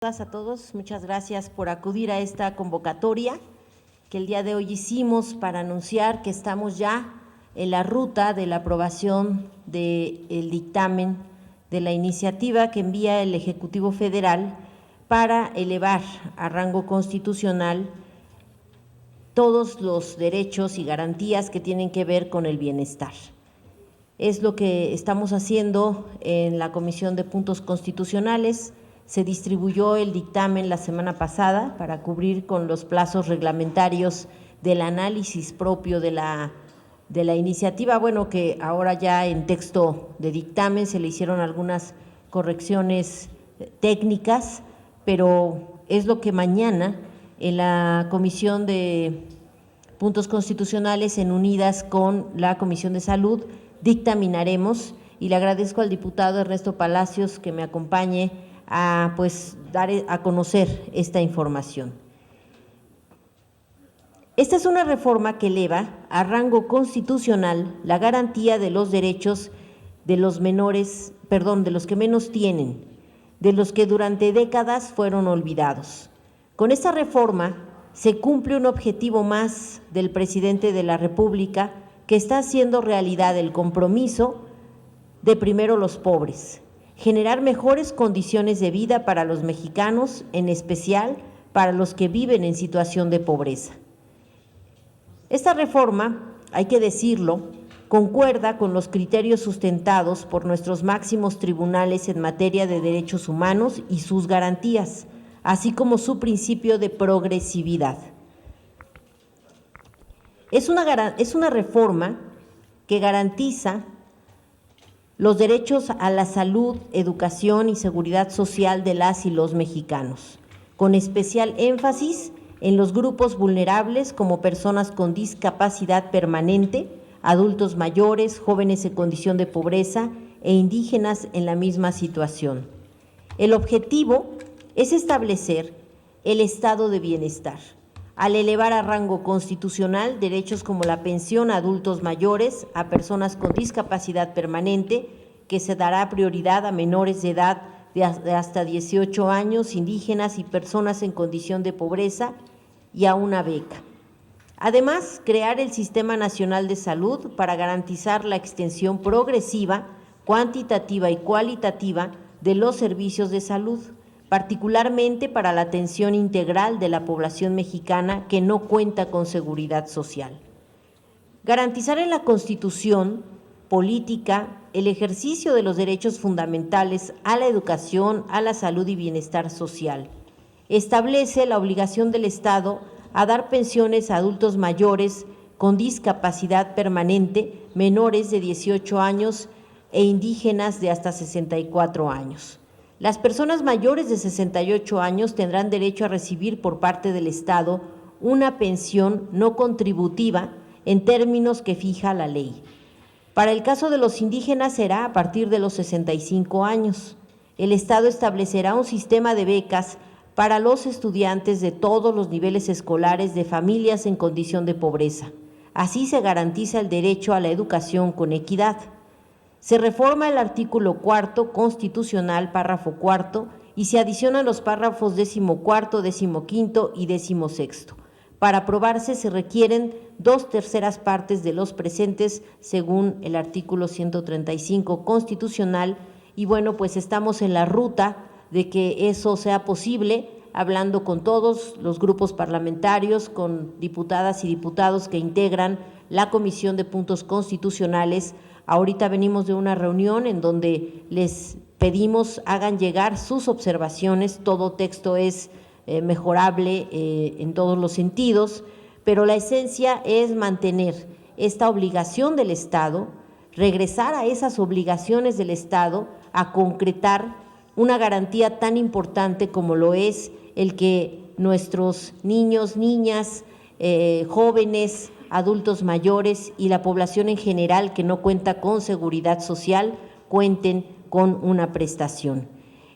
A todos, muchas gracias por acudir a esta convocatoria que el día de hoy hicimos para anunciar que estamos ya en la ruta de la aprobación del dictamen de la iniciativa que envía el Ejecutivo Federal para elevar a rango constitucional todos los derechos y garantías que tienen que ver con el bienestar. Es lo que estamos haciendo en la Comisión de Puntos Constitucionales. Se distribuyó el dictamen la semana pasada para cubrir con los plazos reglamentarios del análisis propio de la iniciativa, bueno, que ahora ya en texto de dictamen se le hicieron algunas correcciones técnicas, pero es lo que mañana en la Comisión de Puntos Constitucionales, en unidas con la Comisión de Salud, dictaminaremos, y le agradezco al diputado Ernesto Palacios que me acompañe a dar a conocer esta información. Esta es una reforma que eleva a rango constitucional la garantía de los derechos de los menores, de los que menos tienen, de los que durante décadas fueron olvidados. Con esta reforma se cumple un objetivo más del presidente de la República, que está haciendo realidad el compromiso de primero los pobres, generar mejores condiciones de vida para los mexicanos, en especial para los que viven en situación de pobreza. Esta reforma, hay que decirlo, concuerda con los criterios sustentados por nuestros máximos tribunales en materia de derechos humanos y sus garantías, así como su principio de progresividad. Es una reforma que garantiza los derechos a la salud, educación y seguridad social de las y los mexicanos, con especial énfasis en los grupos vulnerables como personas con discapacidad permanente, adultos mayores, jóvenes en condición de pobreza e indígenas en la misma situación. El objetivo es establecer el estado de bienestar, al elevar a rango constitucional derechos como la pensión a adultos mayores, a personas con discapacidad permanente, que se dará prioridad a menores de edad de hasta 18 años, indígenas y personas en condición de pobreza, y a una beca. Además, crear el Sistema Nacional de Salud para garantizar la extensión progresiva, cuantitativa y cualitativa de los servicios de salud, particularmente para la atención integral de la población mexicana que no cuenta con seguridad social. Garantizar en la Constitución política el ejercicio de los derechos fundamentales a la educación, a la salud y bienestar social. Establece la obligación del Estado a dar pensiones a adultos mayores con discapacidad permanente, menores de 18 años e indígenas de hasta 64 años. Las personas mayores de 68 años tendrán derecho a recibir por parte del Estado una pensión no contributiva en términos que fija la ley. Para el caso de los indígenas será a partir de los 65 años. El Estado establecerá un sistema de becas para los estudiantes de todos los niveles escolares de familias en condición de pobreza. Así se garantiza el derecho a la educación con equidad. Se reforma el artículo 4 constitucional, párrafo 4, y se adicionan los párrafos 14, 15 y 16. Para aprobarse se requieren 2/3 partes de los presentes, según el artículo 135 constitucional, y bueno, pues estamos en la ruta de que eso sea posible, hablando con todos los grupos parlamentarios, con diputadas y diputados que integran la Comisión de Puntos Constitucionales. Ahorita venimos de una reunión en donde les pedimos hagan llegar sus observaciones, todo texto es mejorable en todos los sentidos, pero la esencia es mantener esta obligación del Estado, regresar a esas obligaciones del Estado, a concretar una garantía tan importante como lo es el que nuestros niños, niñas, jóvenes, adultos mayores y la población en general que no cuenta con seguridad social cuenten con una prestación.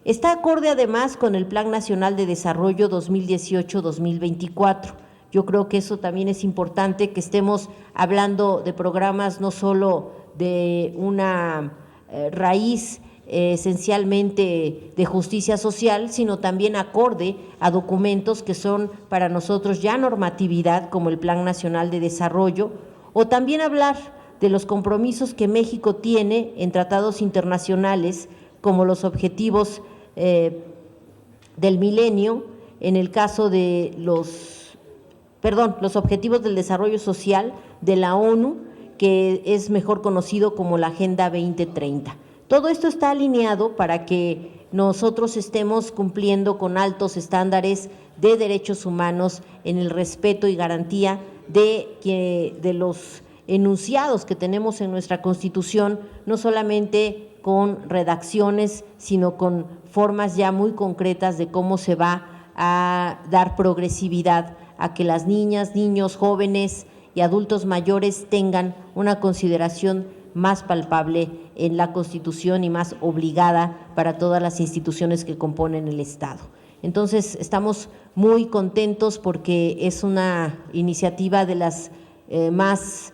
Está acorde además con el Plan Nacional de Desarrollo 2018-2024. Yo creo que eso también es importante, que estemos hablando de programas no solo de una raíz esencialmente de justicia social, sino también acorde a documentos que son para nosotros ya normatividad, como el Plan Nacional de Desarrollo, o también hablar de los compromisos que México tiene en tratados internacionales, como los objetivos del milenio, en el caso de los objetivos del desarrollo social de la ONU, que es mejor conocido como la Agenda 2030. Todo esto está alineado para que nosotros estemos cumpliendo con altos estándares de derechos humanos en el respeto y garantía de los enunciados que tenemos en nuestra Constitución, no solamente con redacciones, sino con formas ya muy concretas de cómo se va a dar progresividad a que las niñas, niños, jóvenes y adultos mayores tengan una consideración más palpable en la Constitución y más obligada para todas las instituciones que componen el Estado. Entonces, estamos muy contentos porque es una iniciativa de las más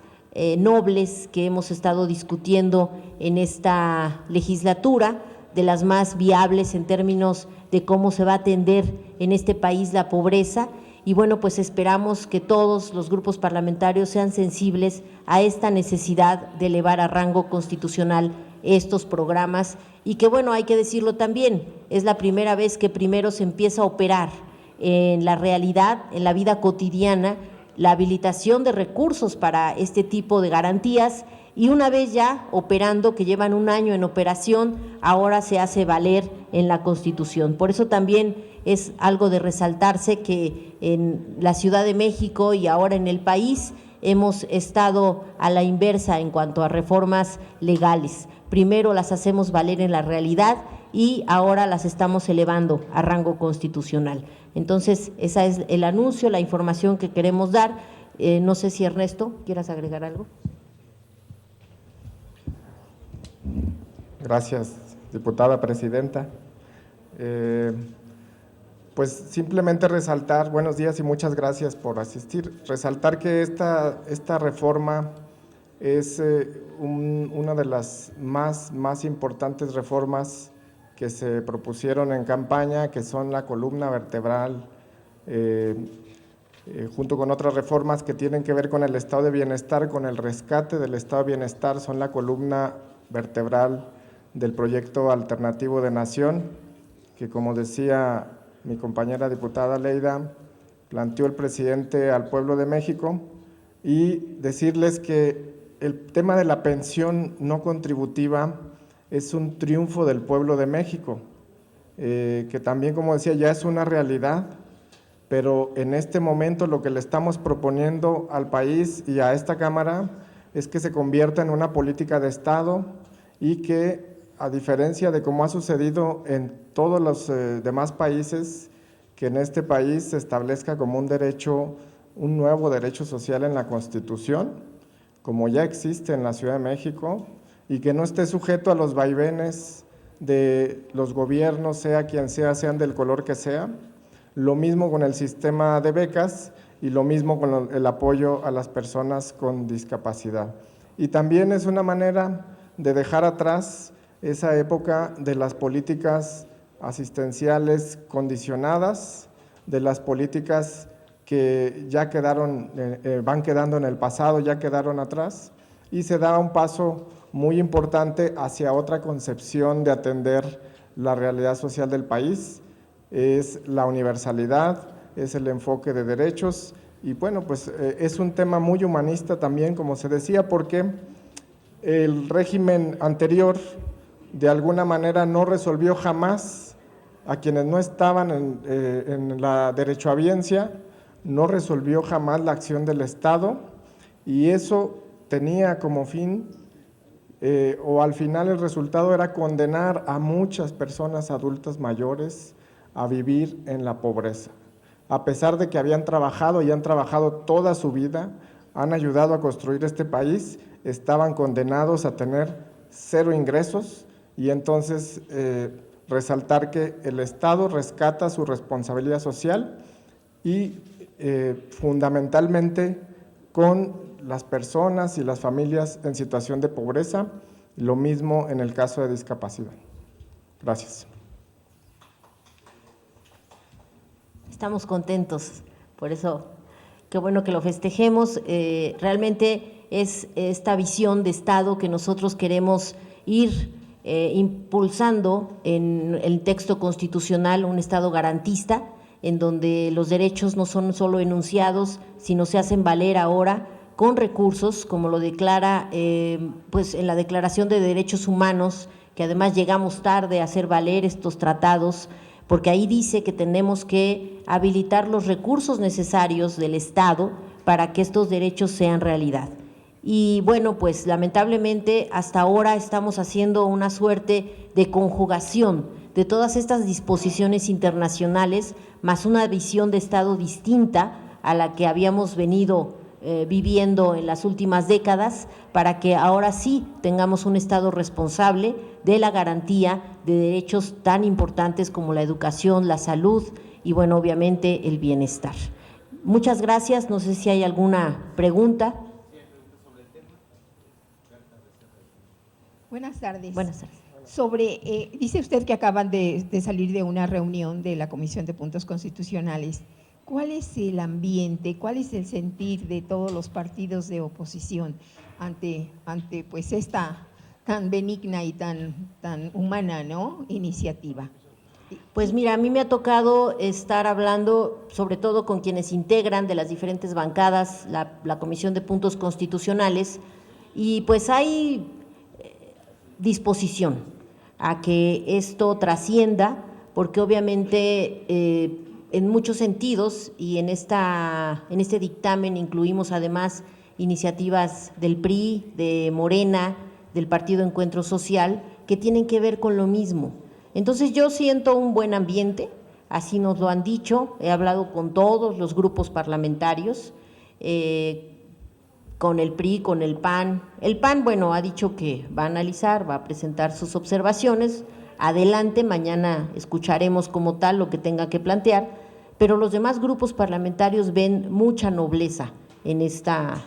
nobles que hemos estado discutiendo en esta legislatura, de las más viables en términos de cómo se va a atender en este país la pobreza. Y bueno, pues esperamos que todos los grupos parlamentarios sean sensibles a esta necesidad de elevar a rango constitucional estos programas y que, bueno, hay que decirlo también, es la primera vez que primero se empieza a operar en la realidad, en la vida cotidiana, la habilitación de recursos para este tipo de garantías, y una vez ya operando, que llevan un año en operación, ahora se hace valer en la Constitución. Por eso también es algo de resaltarse que en la Ciudad de México y ahora en el país hemos estado a la inversa en cuanto a reformas legales. Primero las hacemos valer en la realidad y ahora las estamos elevando a rango constitucional. Entonces, ese es el anuncio, la información que queremos dar. No sé si Ernesto, ¿quieras agregar algo? Gracias, diputada presidenta. Pues simplemente resaltar, buenos días y muchas gracias por asistir, resaltar que esta reforma es una de las más importantes reformas que se propusieron en campaña, que son la columna vertebral, junto con otras reformas que tienen que ver con el estado de bienestar, con el rescate del estado de bienestar, son la columna vertebral del proyecto alternativo de nación, que como decía mi compañera diputada Leida, planteó el presidente al pueblo de México, y decirles que el tema de la pensión no contributiva es un triunfo del pueblo de México, que también, como decía, ya es una realidad, pero en este momento lo que le estamos proponiendo al país y a esta Cámara es que se convierta en una política de Estado y que, a diferencia de como ha sucedido en todos los demás países, que en este país se establezca como un nuevo derecho social en la Constitución, como ya existe en la Ciudad de México, y que no esté sujeto a los vaivenes de los gobiernos, sea quien sea, sean del color que sea. Lo mismo con el sistema de becas y lo mismo con el apoyo a las personas con discapacidad. Y también es una manera de dejar atrás esa época de las políticas asistenciales condicionadas, de las políticas que ya van quedando en el pasado, ya quedaron atrás, y se da un paso muy importante hacia otra concepción de atender la realidad social del país. Es la universalidad, es el enfoque de derechos, y bueno, pues es un tema muy humanista también, como se decía, porque el régimen anterior de alguna manera no resolvió jamás a quienes no estaban en la derechohabiencia, no resolvió jamás la acción del Estado, y eso tenía como fin, o al final el resultado era condenar a muchas personas adultas mayores a vivir en la pobreza. A pesar de que habían trabajado y han trabajado toda su vida, han ayudado a construir este país, estaban condenados a tener cero ingresos. Y entonces resaltar que el Estado rescata su responsabilidad social y fundamentalmente con las personas y las familias en situación de pobreza, lo mismo en el caso de discapacidad. Gracias. Estamos contentos, por eso qué bueno que lo festejemos. Realmente es esta visión de Estado que nosotros queremos ir impulsando en el texto constitucional, un Estado garantista, en donde los derechos no son solo enunciados, sino se hacen valer ahora con recursos, como lo declara pues en la Declaración de Derechos Humanos, que además llegamos tarde a hacer valer estos tratados, porque ahí dice que tenemos que habilitar los recursos necesarios del Estado para que estos derechos sean realidad. Y bueno, pues lamentablemente hasta ahora estamos haciendo una suerte de conjugación de todas estas disposiciones internacionales, más una visión de Estado distinta a la que habíamos venido viviendo en las últimas décadas, para que ahora sí tengamos un Estado responsable de la garantía de derechos tan importantes como la educación, la salud y, bueno, obviamente el bienestar. Muchas gracias. No sé si hay alguna pregunta. Buenas tardes. Buenas tardes. Dice usted que acaban de salir de una reunión de la Comisión de Puntos Constitucionales. ¿Cuál es el ambiente, cuál es el sentir de todos los partidos de oposición ante pues esta tan benigna y tan humana, ¿no?, iniciativa? Pues mira, a mí me ha tocado estar hablando sobre todo con quienes integran de las diferentes bancadas la Comisión de Puntos Constitucionales, y pues hay disposición a que esto trascienda, porque obviamente en muchos sentidos, y en este dictamen incluimos además iniciativas del PRI, de Morena, del Partido Encuentro Social, que tienen que ver con lo mismo. Entonces yo siento un buen ambiente, así nos lo han dicho, he hablado con todos los grupos parlamentarios, con el PRI, con el PAN. El PAN, bueno, ha dicho que va a analizar, va a presentar sus observaciones. Adelante, mañana escucharemos como tal lo que tenga que plantear, pero los demás grupos parlamentarios ven mucha nobleza en esta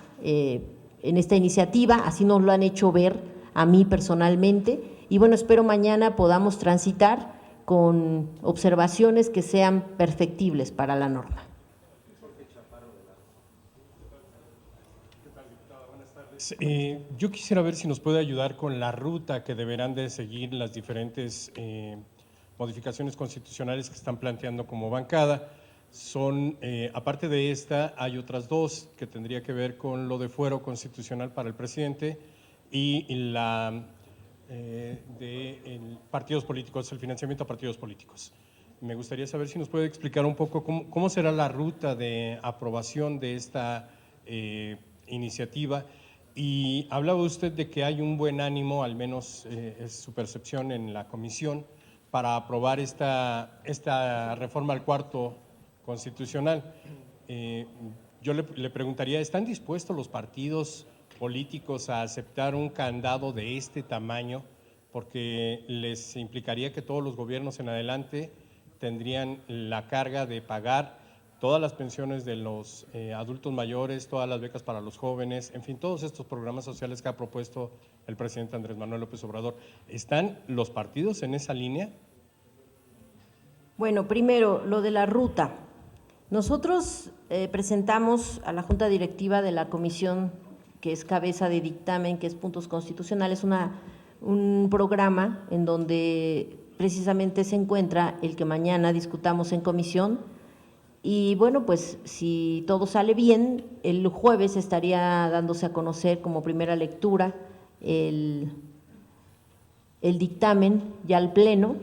iniciativa, así nos lo han hecho ver a mí personalmente, y bueno, espero mañana podamos transitar con observaciones que sean perfectibles para la norma. Yo quisiera ver si nos puede ayudar con la ruta que deberán de seguir las diferentes modificaciones constitucionales que están planteando como bancada. Aparte de esta, hay otras dos que tendría que ver con lo de fuero constitucional para el presidente y la de partidos políticos, el financiamiento a partidos políticos. Me gustaría saber si nos puede explicar un poco cómo será la ruta de aprobación de esta iniciativa. Y hablaba usted de que hay un buen ánimo, al menos es su percepción en la comisión, para aprobar esta reforma al cuarto constitucional. Yo le preguntaría, ¿están dispuestos los partidos políticos a aceptar un candado de este tamaño? Porque les implicaría que todos los gobiernos en adelante tendrían la carga de pagar todas las pensiones de los adultos mayores, todas las becas para los jóvenes, en fin, todos estos programas sociales que ha propuesto el presidente Andrés Manuel López Obrador. ¿Están los partidos en esa línea? Bueno, primero, lo de la ruta. Nosotros presentamos a la Junta Directiva de la Comisión, que es cabeza de dictamen, que es Puntos Constitucionales, un programa en donde precisamente se encuentra el que mañana discutamos en comisión. Y bueno, pues si todo sale bien, el jueves estaría dándose a conocer como primera lectura el dictamen ya al pleno,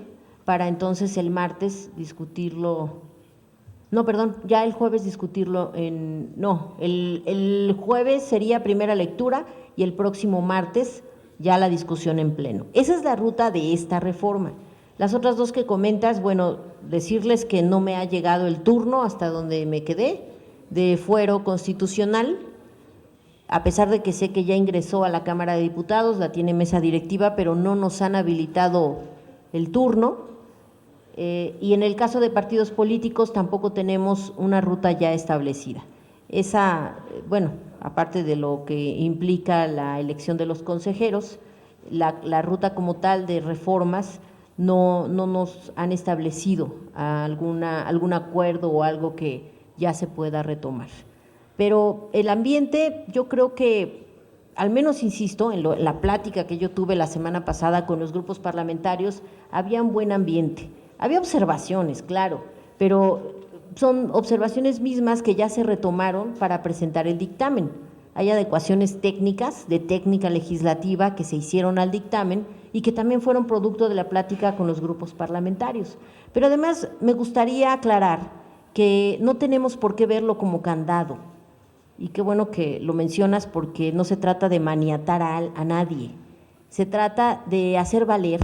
para entonces el martes discutirlo, no, perdón, ya el jueves discutirlo el jueves sería primera lectura y el próximo martes ya la discusión en pleno. Esa es la ruta de esta reforma. Las otras dos que comentas, bueno, decirles que no me ha llegado el turno hasta donde me quedé de fuero constitucional, a pesar de que sé que ya ingresó a la Cámara de Diputados, la tiene mesa directiva, pero no nos han habilitado el turno. Y en el caso de partidos políticos tampoco tenemos una ruta ya establecida. Esa, bueno, aparte de lo que implica la elección de los consejeros, la ruta como tal de reformas no nos han establecido algún acuerdo o algo que ya se pueda retomar. Pero el ambiente, yo creo que, al menos insisto, en la plática que yo tuve la semana pasada con los grupos parlamentarios, había un buen ambiente. Había observaciones, claro, pero son observaciones mismas que ya se retomaron para presentar el dictamen. Hay adecuaciones técnicas, de técnica legislativa, que se hicieron al dictamen y que también fueron producto de la plática con los grupos parlamentarios. Pero además me gustaría aclarar que no tenemos por qué verlo como candado, y qué bueno que lo mencionas, porque no se trata de maniatar a nadie, se trata de hacer valer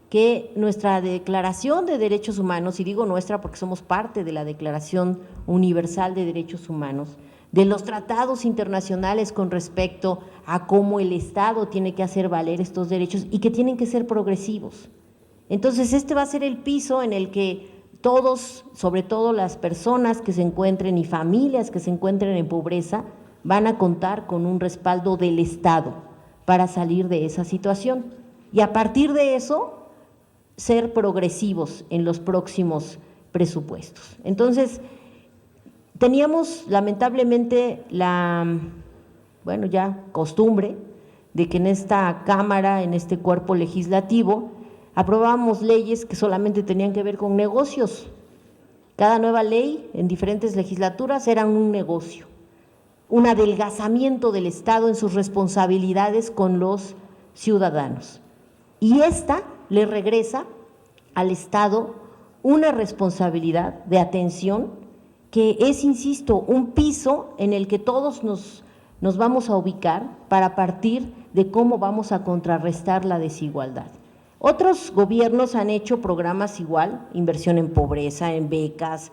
que nuestra Declaración de Derechos Humanos, y digo nuestra porque somos parte de la Declaración Universal de Derechos Humanos, de los tratados internacionales con respecto a cómo el Estado tiene que hacer valer estos derechos y que tienen que ser progresivos. Entonces, este va a ser el piso en el que todos, sobre todo las personas que se encuentren y familias que se encuentren en pobreza, van a contar con un respaldo del Estado para salir de esa situación. Y a partir de eso, ser progresivos en los próximos presupuestos. Entonces, teníamos lamentablemente ya costumbre de que en esta Cámara, en este cuerpo legislativo, aprobábamos leyes que solamente tenían que ver con negocios. Cada nueva ley en diferentes legislaturas era un negocio, un adelgazamiento del Estado en sus responsabilidades con los ciudadanos. Y esta le regresa al Estado una responsabilidad de atención que es, insisto, un piso en el que todos nos vamos a ubicar para partir de cómo vamos a contrarrestar la desigualdad. Otros gobiernos han hecho programas igual, inversión en pobreza, en becas,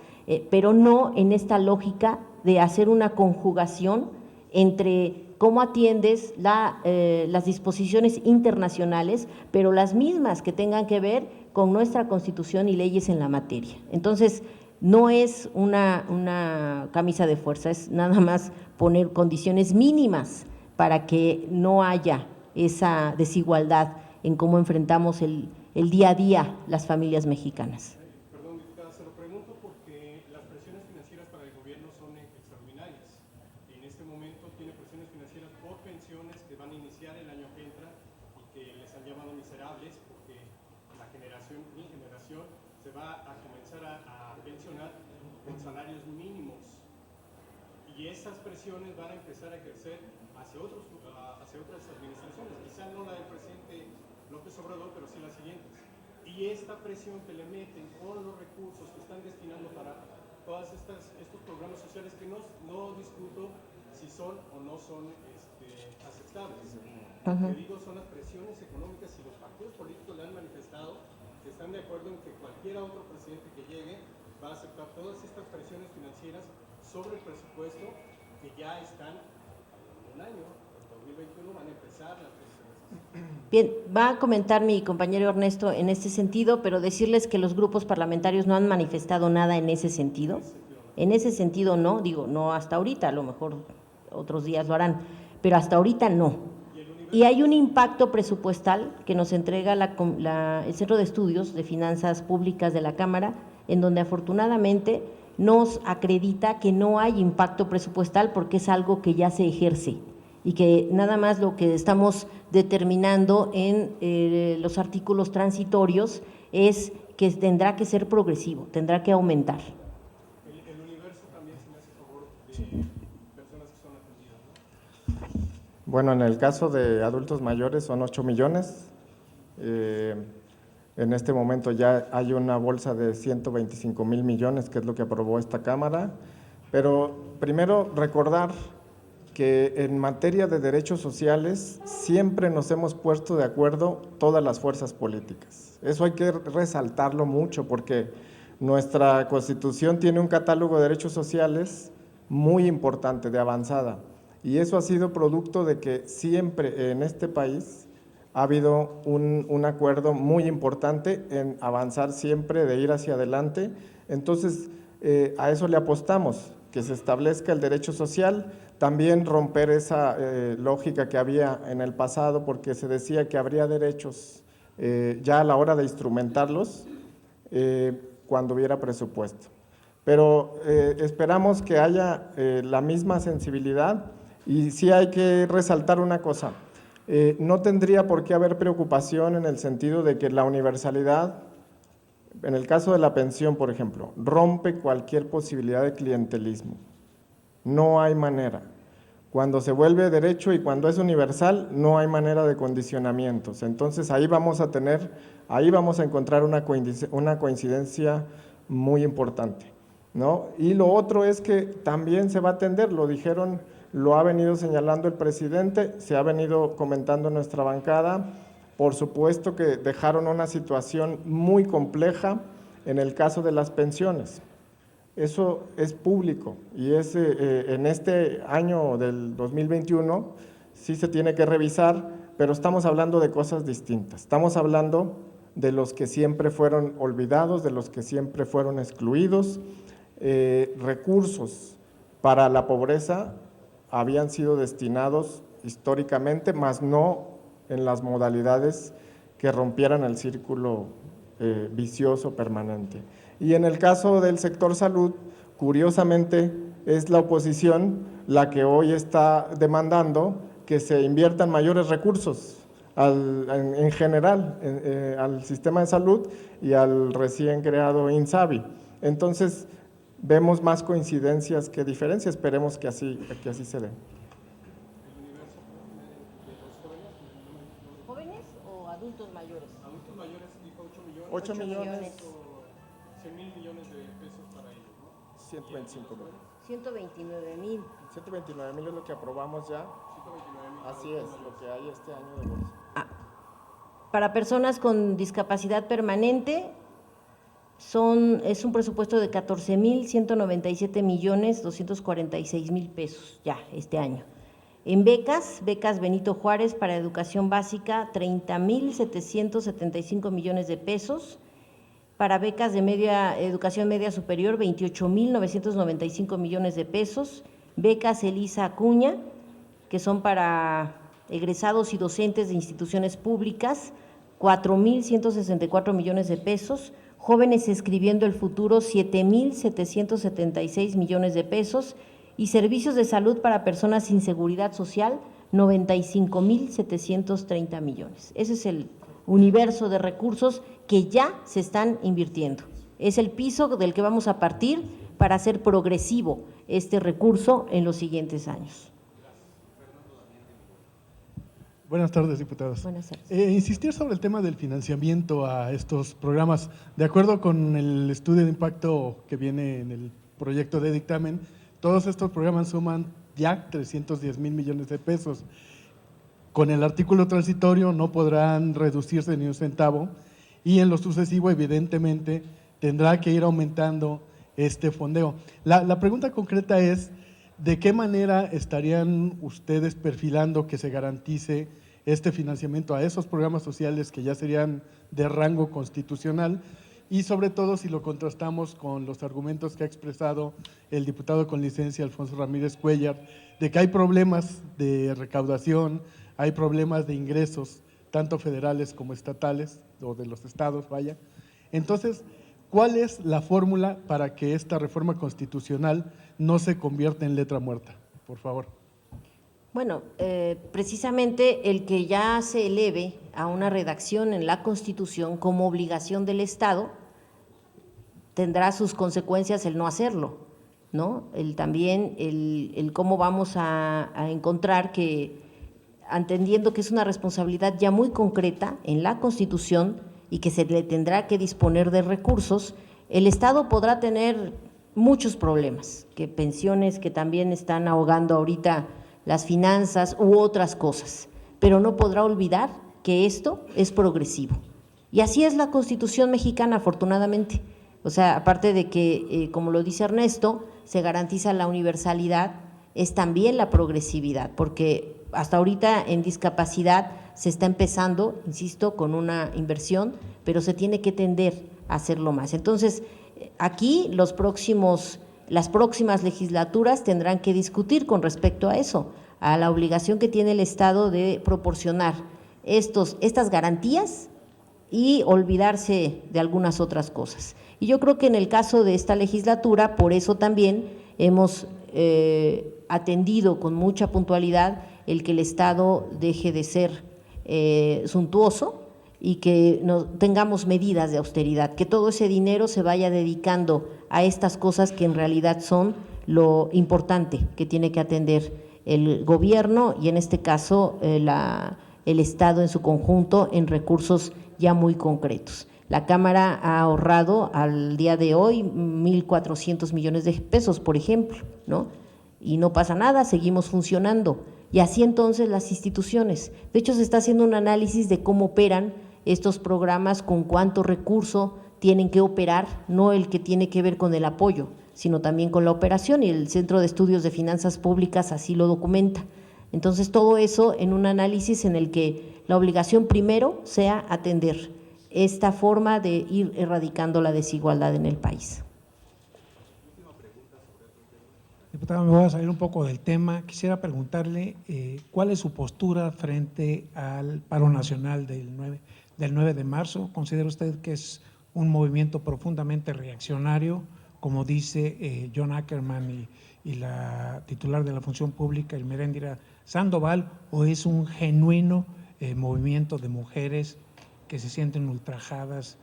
pero no en esta lógica de hacer una conjugación entre cómo atiendes las disposiciones internacionales, pero las mismas que tengan que ver con nuestra Constitución y leyes en la materia. Entonces, no es una camisa de fuerza, es nada más poner condiciones mínimas para que no haya esa desigualdad en cómo enfrentamos el día a día las familias mexicanas. Perdón, diputada, se lo pregunto porque las presiones financieras para el gobierno son extraordinarias. En este momento tiene presiones financieras por pensiones que van a iniciar el año que entra y que les han llamado miserables porque mi generación, se va a comenzar a pensionar con salarios mínimos. Y esas presiones van a empezar a crecer hacia otras administraciones, quizá no la del presidente López Obrador, pero sí las siguientes. Y esta presión que le meten con los recursos que están destinando para todos estos programas sociales, que no discuto si son o no son aceptables. Lo que digo son las presiones económicas, y los partidos políticos le han manifestado que están de acuerdo en que cualquier otro presidente que llegue va a aceptar todas estas presiones financieras sobre el presupuesto que ya están en un año, en 2021 van a empezar las presiones. Bien, va a comentar mi compañero Ernesto en este sentido, pero decirles que los grupos parlamentarios no han manifestado nada en ese sentido. En ese sentido no, digo, no hasta ahorita, a lo mejor otros días lo harán, pero hasta ahorita no. Y hay un impacto presupuestal que nos entrega el Centro de Estudios de Finanzas Públicas de la Cámara, en donde afortunadamente nos acredita que no hay impacto presupuestal porque es algo que ya se ejerce y que nada más lo que estamos determinando en los artículos transitorios es que tendrá que ser progresivo, tendrá que aumentar. El universo también se me hace favor de personas que son atendidas, ¿no? Bueno, en el caso de adultos mayores son 8 millones. En este momento ya hay una bolsa de 125,000 millones, que es lo que aprobó esta Cámara. Pero primero recordar que en materia de derechos sociales siempre nos hemos puesto de acuerdo todas las fuerzas políticas. Eso hay que resaltarlo mucho porque nuestra Constitución tiene un catálogo de derechos sociales muy importante, de avanzada. Y eso ha sido producto de que siempre en este país ha habido un acuerdo muy importante en avanzar siempre, de ir hacia adelante. Entonces, a eso le apostamos, que se establezca el derecho social, también romper esa lógica que había en el pasado, porque se decía que habría derechos ya a la hora de instrumentarlos cuando hubiera presupuesto. Pero esperamos que haya la misma sensibilidad y sí hay que resaltar una cosa, no tendría por qué haber preocupación en el sentido de que la universalidad, en el caso de la pensión, por ejemplo, rompe cualquier posibilidad de clientelismo. No hay manera. Cuando se vuelve derecho y cuando es universal, no hay manera de condicionamientos. Entonces ahí vamos a encontrar una coincidencia muy importante, ¿no? Y lo otro es que también se va a atender, lo dijeron, lo ha venido señalando el presidente, se ha venido comentando en nuestra bancada, por supuesto que dejaron una situación muy compleja en el caso de las pensiones. Eso es público y en este año del 2021 sí se tiene que revisar, pero estamos hablando de cosas distintas. Estamos hablando de los que siempre fueron olvidados, de los que siempre fueron excluidos. Recursos para la pobreza habían sido destinados históricamente, mas no en las modalidades que rompieran el círculo vicioso permanente. Y en el caso del sector salud, curiosamente, es la oposición la que hoy está demandando que se inviertan mayores recursos en general al sistema de salud y al recién creado INSABI. Entonces, vemos más coincidencias que diferencias, esperemos que así se dé. ¿Jóvenes o adultos mayores? Adultos mayores dijo 8 millones. 100 mil millones de pesos para ellos, ¿no? 125 mil. 129,000. 129 mil es lo que aprobamos ya. 129,000. Así es, lo que hay este año de bolsa. Para personas con discapacidad permanente es un presupuesto de 14,197,246,000 pesos ya este año. En becas Benito Juárez para educación básica, 30,775 millones de pesos. Para becas de educación media superior, 28,995 millones de pesos. Becas Elisa Acuña, que son para egresados y docentes de instituciones públicas, 4,164 millones de pesos. Jóvenes Escribiendo el Futuro, 7,776 millones de pesos. Y servicios de salud para personas sin seguridad social, 95,730 millones. Ese es el universo de recursos que ya se están invirtiendo. Es el piso del que vamos a partir para hacer progresivo este recurso en los siguientes años. Buenas tardes, diputados. Buenas tardes. Insistir sobre el tema del financiamiento a estos programas. De acuerdo con el estudio de impacto que viene en el proyecto de dictamen, todos estos programas suman ya 310 mil millones de pesos. Con el artículo transitorio no podrán reducirse ni un centavo y en lo sucesivo, evidentemente, tendrá que ir aumentando este fondeo. La pregunta concreta es, ¿de qué manera estarían ustedes perfilando que se garantice este financiamiento a esos programas sociales que ya serían de rango constitucional? Y sobre todo si lo contrastamos con los argumentos que ha expresado el diputado con licencia Alfonso Ramírez Cuellar, de que hay problemas de recaudación, hay problemas de ingresos, tanto federales como estatales, o de los estados, vaya. Entonces, ¿cuál es la fórmula para que esta reforma constitucional no se convierta en letra muerta? Por favor. Bueno, precisamente el que ya se eleve a una redacción en la Constitución como obligación del Estado tendrá sus consecuencias el no hacerlo, ¿no? También el cómo vamos a encontrar que, entendiendo que es una responsabilidad ya muy concreta en la Constitución y que se le tendrá que disponer de recursos, el Estado podrá tener muchos problemas, que pensiones que también están ahogando ahorita las finanzas u otras cosas, pero no podrá olvidar que esto es progresivo. Y así es la Constitución mexicana, afortunadamente. O sea, aparte de que, como lo dice Ernesto, se garantiza la universalidad, es también la progresividad, porque hasta ahorita en discapacidad se está empezando, insisto, con una inversión, pero se tiene que tender a hacerlo más. Entonces, aquí las próximas legislaturas tendrán que discutir con respecto a eso, a la obligación que tiene el Estado de proporcionar estas garantías y olvidarse de algunas otras cosas. Y yo creo que en el caso de esta legislatura, por eso también hemos atendido con mucha puntualidad el que el Estado deje de ser suntuoso y que tengamos medidas de austeridad, que todo ese dinero se vaya dedicando a estas cosas que en realidad son lo importante que tiene que atender el gobierno y en este caso el Estado en su conjunto en recursos ya muy concretos. La Cámara ha ahorrado al día de hoy 1.400 millones de pesos, por ejemplo, ¿no? Y no pasa nada, seguimos funcionando. Y así entonces las instituciones. De hecho, se está haciendo un análisis de cómo operan estos programas, con cuánto recurso tienen que operar, no el que tiene que ver con el apoyo, sino también con la operación, y el Centro de Estudios de Finanzas Públicas así lo documenta. Entonces, todo eso en un análisis en el que la obligación primero sea atender esta forma de ir erradicando la desigualdad en el país. Diputada, me voy a salir un poco del tema. Quisiera preguntarle cuál es su postura frente al paro nacional del 9 de marzo. ¿Considera usted que es un movimiento profundamente reaccionario, como dice John Ackerman y la titular de la Función Pública, Ermendira Sandoval, o es un genuino movimiento de mujeres que se sienten ultrajadas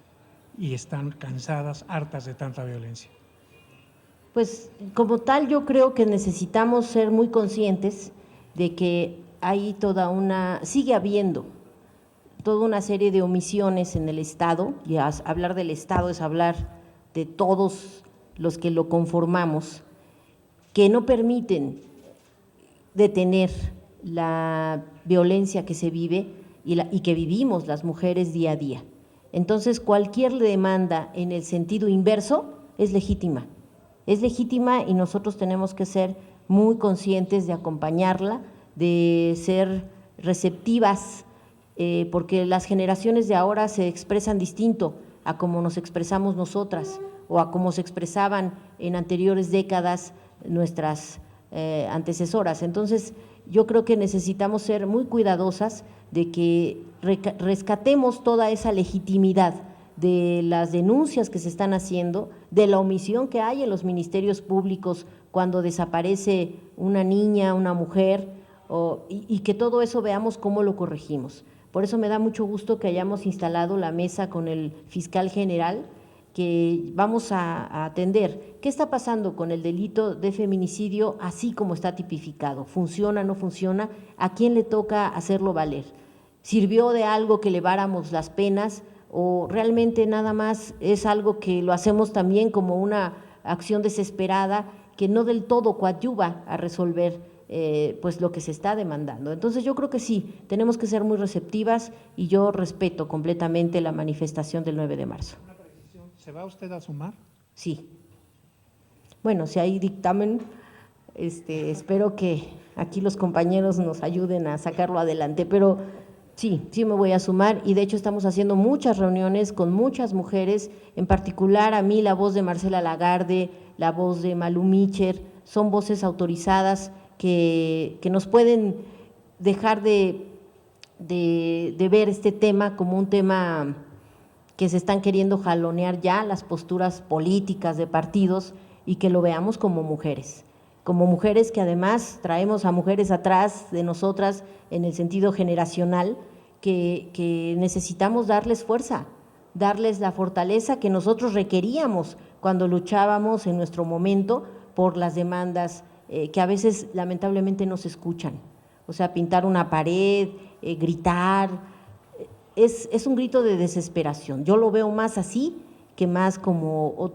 y están cansadas, hartas de tanta violencia? Pues como tal yo creo que necesitamos ser muy conscientes de que hay sigue habiendo toda una serie de omisiones en el Estado, y hablar del Estado es hablar de todos los que lo conformamos, que no permiten detener la violencia que se vive y que vivimos las mujeres día a día. Entonces, cualquier demanda en el sentido inverso es legítima y nosotros tenemos que ser muy conscientes de acompañarla, de ser receptivas, porque las generaciones de ahora se expresan distinto a como nos expresamos nosotras o a como se expresaban en anteriores décadas nuestras antecesoras. Entonces, yo creo que necesitamos ser muy cuidadosas de que rescatemos toda esa legitimidad de las denuncias que se están haciendo, de la omisión que hay en los ministerios públicos cuando desaparece una niña, una mujer, y que todo eso veamos cómo lo corregimos. Por eso me da mucho gusto que hayamos instalado la mesa con el fiscal general, que vamos a atender qué está pasando con el delito de feminicidio así como está tipificado, funciona, no funciona, a quién le toca hacerlo valer, sirvió de algo que eleváramos las penas o realmente nada más es algo que lo hacemos también como una acción desesperada que no del todo coadyuva a resolver pues lo que se está demandando. Entonces yo creo que sí, tenemos que ser muy receptivas y yo respeto completamente la manifestación del 9 de marzo. ¿Se va usted a sumar? Sí. Bueno, si hay dictamen, espero que aquí los compañeros nos ayuden a sacarlo adelante, pero sí me voy a sumar y de hecho estamos haciendo muchas reuniones con muchas mujeres, en particular a mí la voz de Marcela Lagarde, la voz de Malú Micher, son voces autorizadas que nos pueden dejar de ver este tema como un tema que se están queriendo jalonear ya las posturas políticas de partidos y que lo veamos como mujeres que además traemos a mujeres atrás de nosotras en el sentido generacional, que necesitamos darles fuerza, darles la fortaleza que nosotros requeríamos cuando luchábamos en nuestro momento por las demandas que a veces lamentablemente no se escuchan, o sea, pintar una pared, gritar. Es un grito de desesperación, yo lo veo más así que más como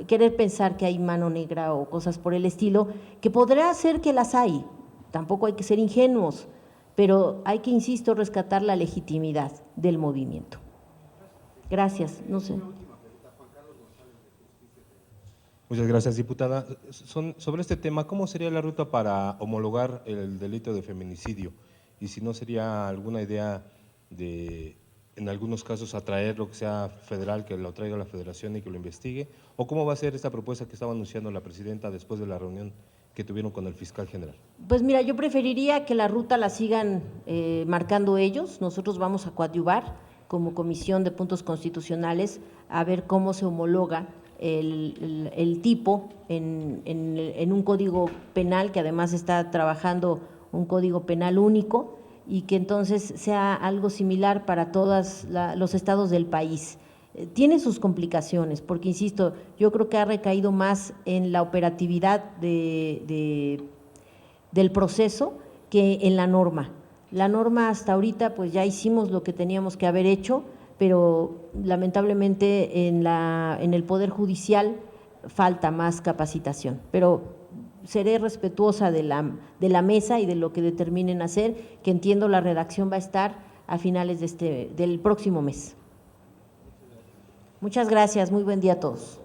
querer pensar que hay mano negra o cosas por el estilo, que podrá ser que las hay, tampoco hay que ser ingenuos, pero hay que, insisto, rescatar la legitimidad del movimiento. Gracias, no sé. Muchas gracias, diputada. Sobre este tema, ¿cómo sería la ruta para homologar el delito de feminicidio? Y si no sería alguna idea de, en algunos casos, atraer lo que sea federal, que lo traiga la federación y que lo investigue, o cómo va a ser esta propuesta que estaba anunciando la presidenta después de la reunión que tuvieron con el fiscal general? Pues mira, yo preferiría que la ruta la sigan marcando ellos, nosotros vamos a coadyuvar, como Comisión de Puntos Constitucionales a ver cómo se homologa el tipo en un código penal, que además está trabajando un código penal único, y que entonces sea algo similar para todos los estados del país. Tiene sus complicaciones, porque insisto, yo creo que ha recaído más en la operatividad del proceso que en la norma. La norma hasta ahorita pues ya hicimos lo que teníamos que haber hecho, pero lamentablemente en el Poder Judicial falta más capacitación. Pero seré respetuosa de la mesa y de lo que determinen hacer, que entiendo la redacción va a estar a finales del próximo mes. Muchas gracias, muy buen día a todos.